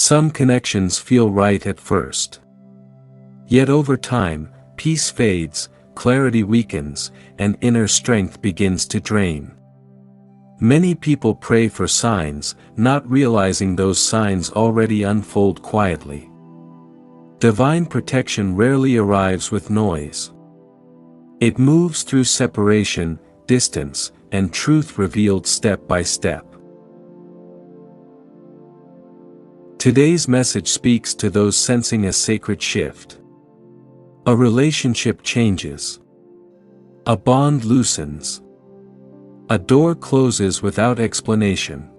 Some connections feel right at first. Yet over time, peace fades, clarity weakens, and inner strength begins to drain. Many people pray for signs, not realizing those signs already unfold quietly. Divine protection rarely arrives with noise. It moves through separation, distance, and truth revealed step by step. Today's message speaks to those sensing a sacred shift. A relationship changes. A bond loosens. A door closes without explanation.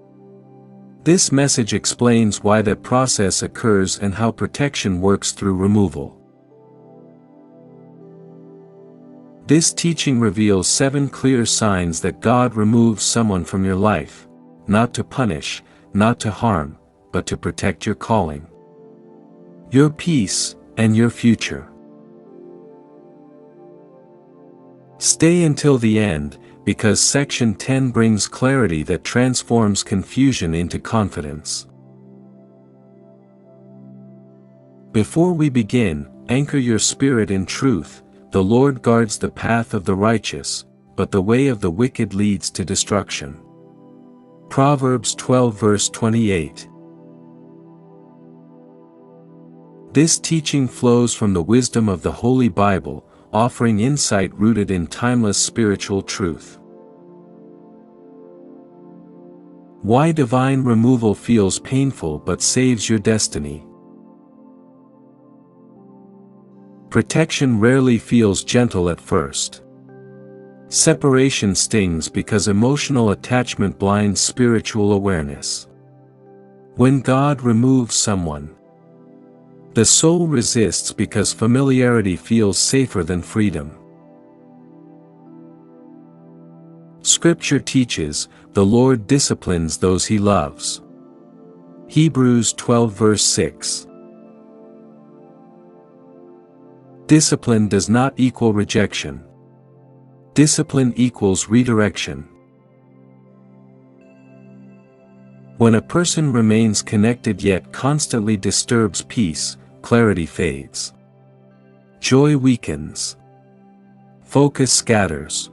This message explains why that process occurs and how protection works through removal. This teaching reveals 7 clear signs that God removes someone from your life, not to punish, not to harm, but to protect your calling, your peace, and your future. Stay until the end, because Section 10 brings clarity that transforms confusion into confidence. Before we begin, anchor your spirit in truth. The Lord guards the path of the righteous, but the way of the wicked leads to destruction. Proverbs 12 verse 28. This teaching flows from the wisdom of the Holy Bible, offering insight rooted in timeless spiritual truth. Why divine removal feels painful but saves your destiny. Protection rarely feels gentle at first. Separation stings because emotional attachment blinds spiritual awareness. When God removes someone, the soul resists because familiarity feels safer than freedom. Scripture teaches, the Lord disciplines those he loves. Hebrews 12 verse 6. Discipline does not equal rejection. Discipline equals redirection. When a person remains connected yet constantly disturbs peace, clarity fades. Joy weakens. Focus scatters.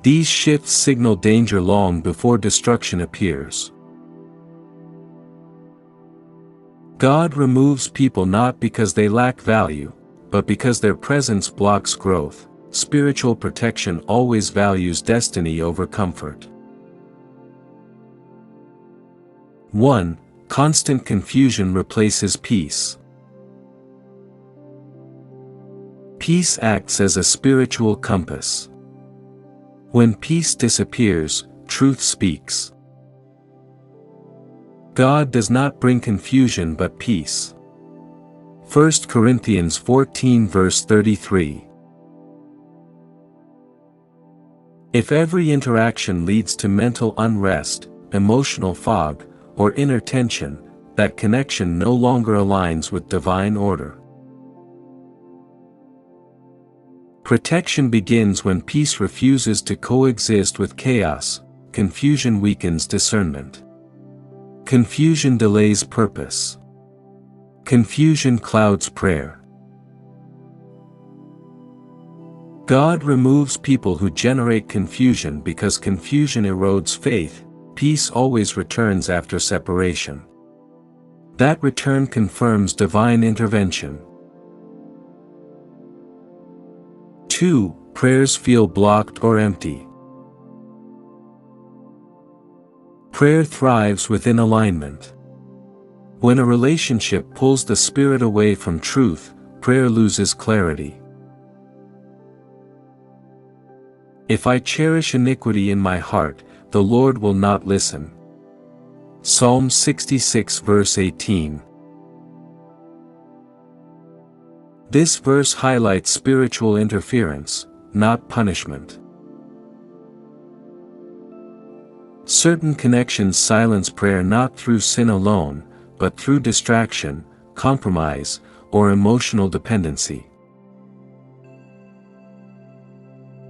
These shifts signal danger long before destruction appears. God removes people not because they lack value, but because their presence blocks growth. Spiritual protection always values destiny over comfort. 1. Constant confusion replaces peace. Peace acts as a spiritual compass. When peace disappears, truth speaks. God does not bring confusion but peace. 1 Corinthians 14 verse 33. If every interaction leads to mental unrest, emotional fog, or inner tension, that connection no longer aligns with divine order. Protection begins when peace refuses to coexist with chaos. Confusion weakens discernment. Confusion delays purpose. Confusion clouds prayer. God removes people who generate confusion because confusion erodes faith. Peace always returns after separation. That return confirms divine intervention. 2. Prayers feel blocked or empty. Prayer thrives within alignment. When a relationship pulls the spirit away from truth, prayer loses clarity. If I cherish iniquity in my heart, the Lord will not listen. Psalm 66 verse 18. This verse highlights spiritual interference, not punishment. Certain connections silence prayer not through sin alone, but through distraction, compromise, or emotional dependency.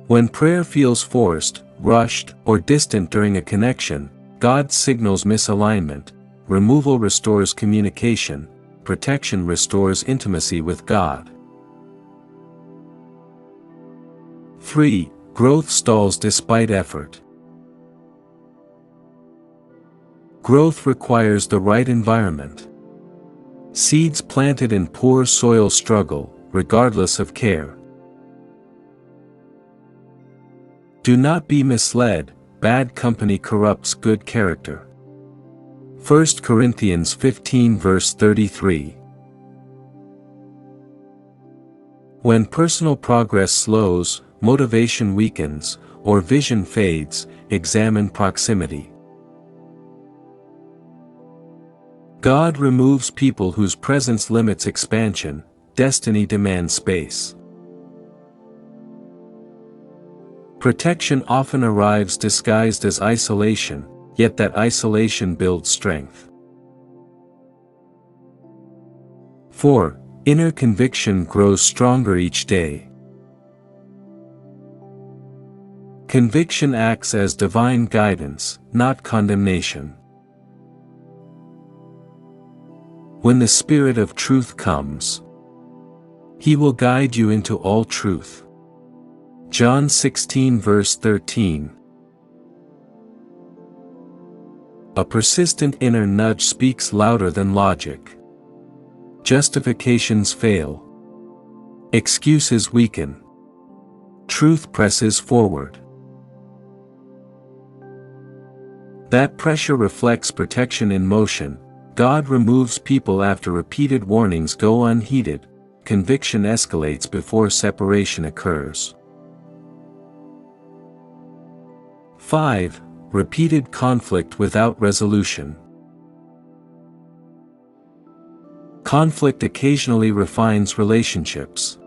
When prayer feels forced, rushed, or distant during a connection, God signals misalignment. removal restores communication, protection restores intimacy with God. 3. Growth stalls despite effort. Growth requires the right environment. Seeds planted in poor soil struggle, regardless of care. Do not be misled, bad company corrupts good character. 1 Corinthians 15 verse 33. When personal progress slows, motivation weakens, or vision fades, examine proximity. God removes people whose presence limits expansion, destiny demands space. Protection often arrives disguised as isolation, yet that isolation builds strength. 4. Inner conviction grows stronger each day. Conviction acts as divine guidance, not condemnation. When the Spirit of truth comes, He will guide you into all truth. John 16 verse 13. A persistent inner nudge speaks louder than logic. Justifications fail. Excuses weaken. Truth presses forward. That pressure reflects protection in motion. God removes people after repeated warnings go unheeded. Conviction escalates before separation occurs. 5. Repeated conflict without resolution. Conflict occasionally refines relationships.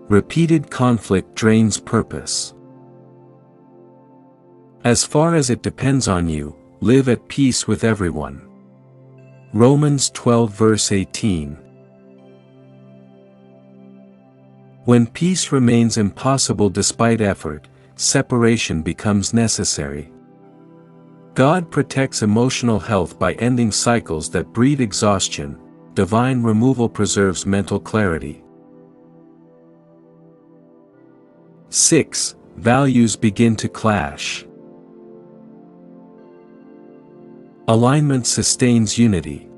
Repeated conflict drains purpose. As far as it depends on you, live at peace with everyone. Romans 12 verse 18. When peace remains impossible despite effort, separation becomes necessary. God protects emotional health by ending cycles that breed exhaustion. Divine removal preserves mental clarity. 6. Values begin to clash. Alignment sustains unity.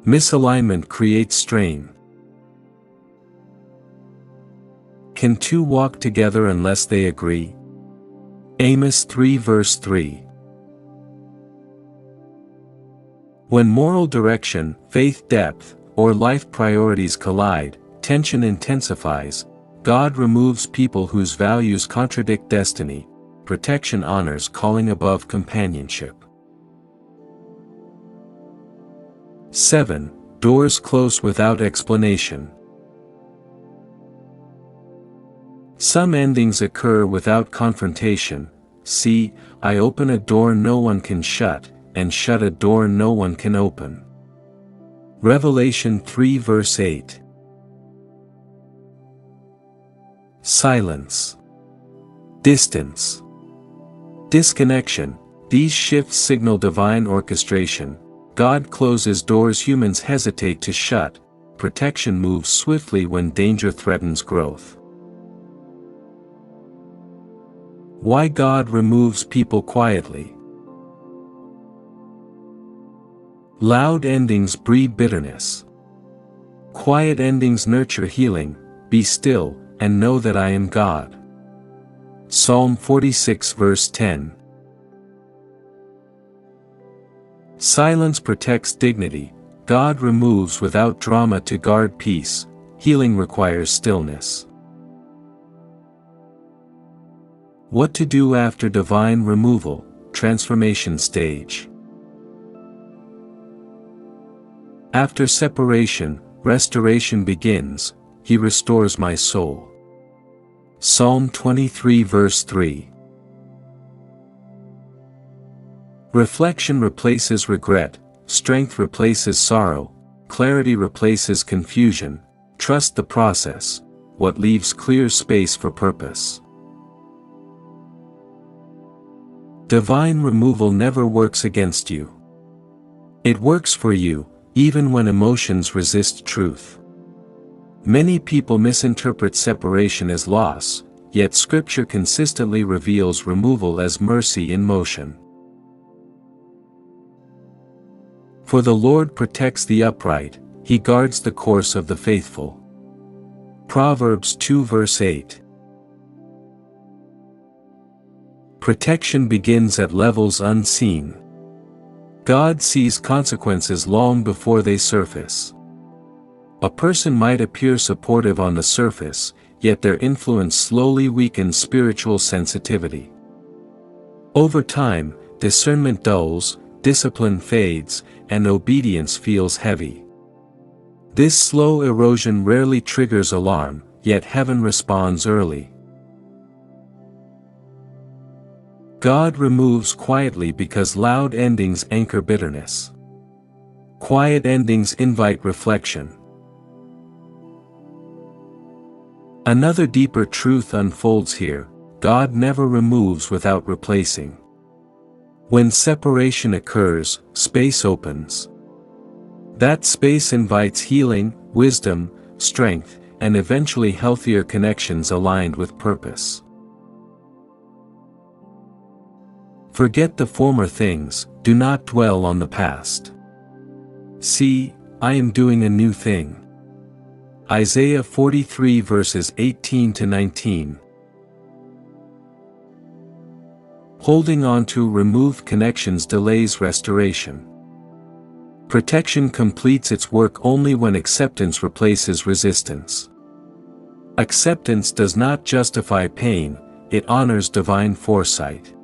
Misalignment creates strain. Can two walk together unless they agree? Amos 3 verse 3. When moral direction, faith depth, or life priorities collide, tension intensifies. God removes people whose values contradict destiny. Protection honors calling above companionship. 7. Doors close without explanation. Some endings occur without confrontation. See, I open a door no one can shut, and shut a door no one can open. Revelation 3 verse 8. Silence. Distance. Disconnection. These shifts signal divine orchestration. God closes doors humans hesitate to shut. Protection moves swiftly when danger threatens growth. Why God removes people quietly. Loud endings breed bitterness. Quiet endings nurture healing. Be still, and know that I am God. Psalm 46 verse 10. Silence protects dignity. God removes without drama to guard peace. Healing requires stillness. What to do after divine removal, transformation stage. After separation, restoration begins. He restores my soul. Psalm 23 verse 3. Reflection replaces regret, strength replaces sorrow, clarity replaces confusion. Trust the process, what leaves clear space for purpose. Divine removal never works against you. It works for you, even when emotions resist truth. Many people misinterpret separation as loss, yet Scripture consistently reveals removal as mercy in motion. For the Lord protects the upright, He guards the course of the faithful. Proverbs 2 verse 8. Protection begins at levels unseen. God sees consequences long before they surface. A person might appear supportive on the surface, yet their influence slowly weakens spiritual sensitivity. Over time, discernment dulls, discipline fades, and obedience feels heavy. This slow erosion rarely triggers alarm, yet heaven responds early. God removes quietly because loud endings anchor bitterness. Quiet endings invite reflection. Another deeper truth unfolds here: God never removes without replacing. When separation occurs, space opens. That space invites healing, wisdom, strength, and eventually healthier connections aligned with purpose. Forget the former things, do not dwell on the past. See, I am doing a new thing. Isaiah 43 verses 18 to 19. Holding on to removed connections delays restoration. Protection completes its work only when acceptance replaces resistance. Acceptance does not justify pain, it honors divine foresight.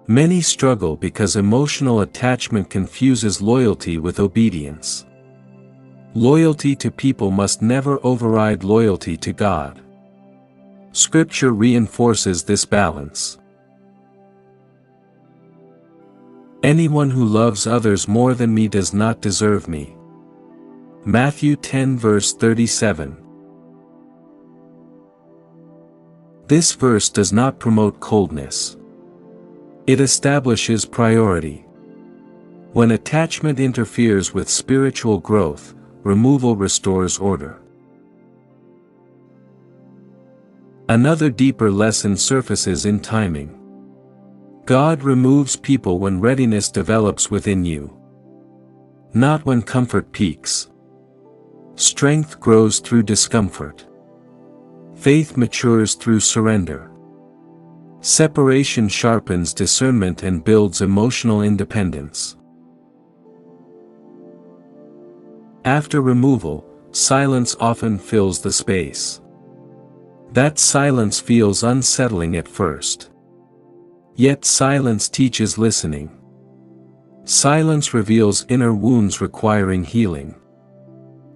Many struggle because emotional attachment confuses loyalty with obedience. Loyalty to people must never override loyalty to God. Scripture reinforces this balance. Anyone who loves others more than me does not deserve me. Matthew 10 verse 37. This verse does not promote coldness. It establishes priority. When attachment interferes with spiritual growth, removal restores order. Another deeper lesson surfaces in timing. God removes people when readiness develops within you, not when comfort peaks. Strength grows through discomfort. Faith matures through surrender. Separation sharpens discernment and builds emotional independence. After removal, silence often fills the space. That silence feels unsettling at first. Yet silence teaches listening. Silence reveals inner wounds requiring healing.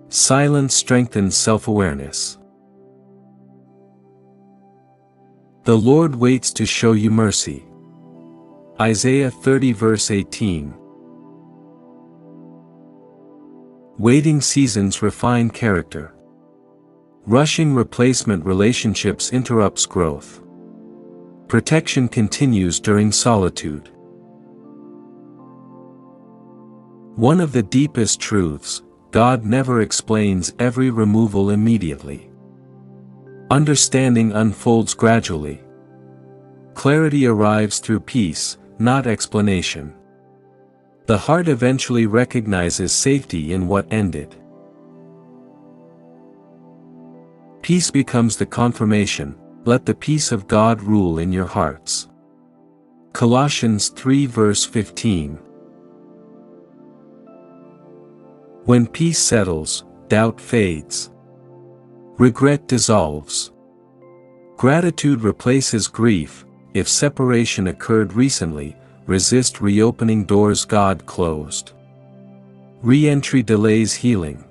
Silence strengthens self-awareness. The Lord waits to show you mercy. Isaiah 30 verse 18. Waiting seasons refine character. Rushing replacement relationships interrupts growth. Protection continues during solitude. One of the deepest truths: God never explains every removal immediately. Understanding unfolds gradually. Clarity arrives through peace, not explanation. The heart eventually recognizes safety in what ended. Peace becomes the confirmation. Let the peace of God rule in your hearts. Colossians 3 verse 15. When peace settles, doubt fades. Regret dissolves. Gratitude replaces grief. If separation occurred recently, resist reopening doors God closed. Re-entry delays healing.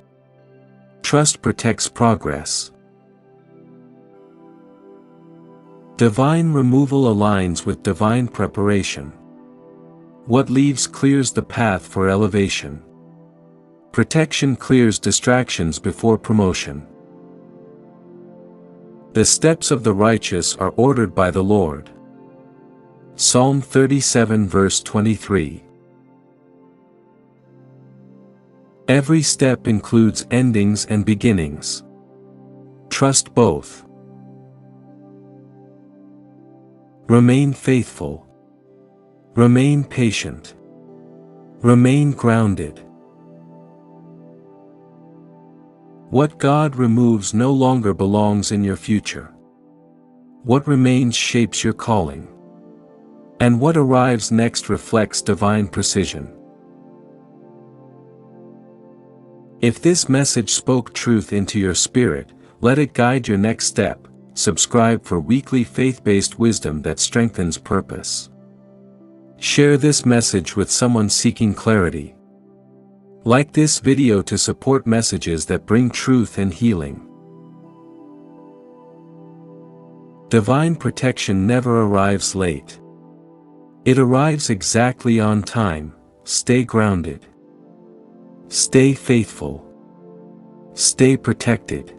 Trust protects progress. Divine removal aligns with divine preparation. What leaves clears the path for elevation. Protection clears distractions before promotion. The steps of the righteous are ordered by the Lord. Psalm 37 verse 23. Every step includes endings and beginnings. Trust both. Remain faithful. Remain patient. Remain grounded. What God removes no longer belongs in your future. What remains shapes your calling. And what arrives next reflects divine precision. If this message spoke truth into your spirit, let it guide your next step. Subscribe for weekly faith-based wisdom that strengthens purpose. Share this message with someone seeking clarity. Like this video to support messages that bring truth and healing. Divine protection never arrives late. It arrives exactly on time. Stay grounded. Stay faithful. Stay protected.